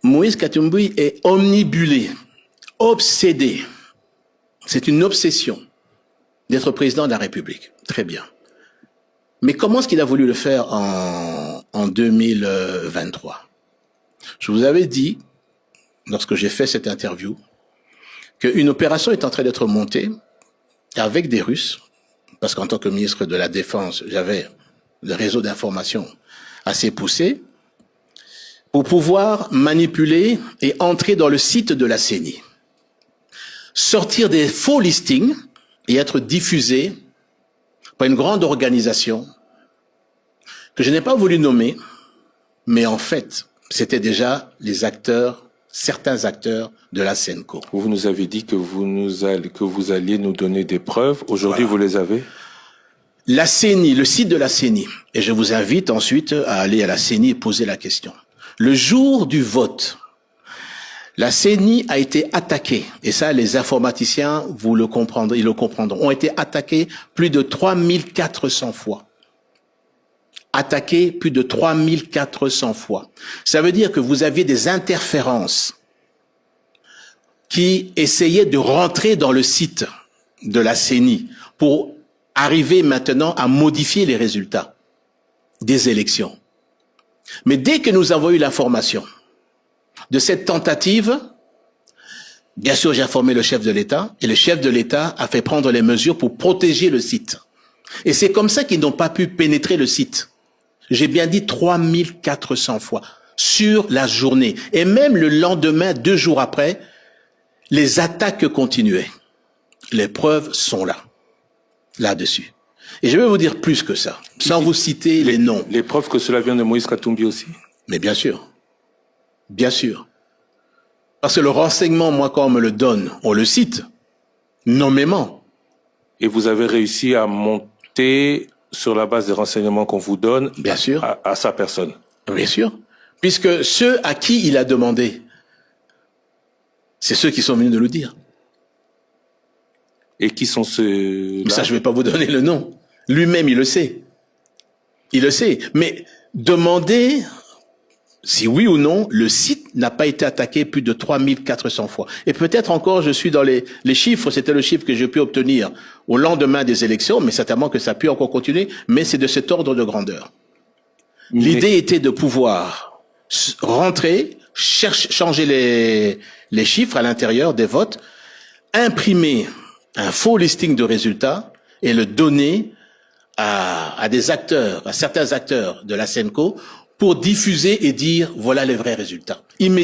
Moïse Katumbi est omnibulé, obsédé. C'est une obsession d'être président de la République. Très bien. Mais comment est-ce qu'il a voulu le faire en 2023? Je vous avais dit, lorsque j'ai fait cette interview, qu'une opération est en train d'être montée avec des Russes, parce qu'en tant que ministre de la Défense, j'avais le réseau d'information assez poussé, pour pouvoir manipuler et entrer dans le site de la CENI, sortir des faux listings et être diffusés par une grande organisation que je n'ai pas voulu nommer, mais en fait, c'était déjà les acteurs, certains acteurs de la SENCO. Vous nous avez dit que vous alliez nous donner des preuves. Aujourd'hui, voilà. Vous les avez? La CENI, le site de la CENI. Et je vous invite ensuite à aller à la CENI et poser la question. Le jour du vote, la CENI a été attaquée. Et ça, les informaticiens, ils le comprendront, ont été attaqués plus de 3400 fois. Attaqués plus de 3400 fois. Ça veut dire que vous aviez des interférences qui essayaient de rentrer dans le site de la CENI pour arriver maintenant à modifier les résultats des élections. Mais dès que nous avons eu l'information de cette tentative, bien sûr, j'ai informé le chef de l'État, et le chef de l'État a fait prendre les mesures pour protéger le site. Et c'est comme ça qu'ils n'ont pas pu pénétrer le site. J'ai bien dit 3400 fois sur la journée. Et même le lendemain, 2 jours après, les attaques continuaient. Les preuves sont là-dessus. Et je vais vous dire plus que ça, sans vous citer les noms. Les preuves que cela vient de Moïse Katumbi aussi? Mais bien sûr. Bien sûr. Parce que le renseignement, moi, quand on me le donne, on le cite, nommément. Et vous avez réussi à monter sur la base des renseignements qu'on vous donne, bien sûr, à sa personne? Bien sûr. Puisque ceux à qui il a demandé, c'est ceux qui sont venus de le dire. Et qui sont ceux-là? Ça, je ne vais pas vous donner le nom. Lui-même, il le sait. Il le sait. Mais demandez si oui ou non, le site n'a pas été attaqué plus de 3400 fois. Et peut-être encore, je suis dans les chiffres, c'était le chiffre que j'ai pu obtenir au lendemain des élections, mais certainement que ça a pu encore continuer, mais c'est de cet ordre de grandeur. L'idée était de pouvoir rentrer, changer les chiffres à l'intérieur des votes, imprimer un faux listing de résultats et le donner à des acteurs, à certains acteurs de la SENCO pour diffuser et dire voilà les vrais résultats.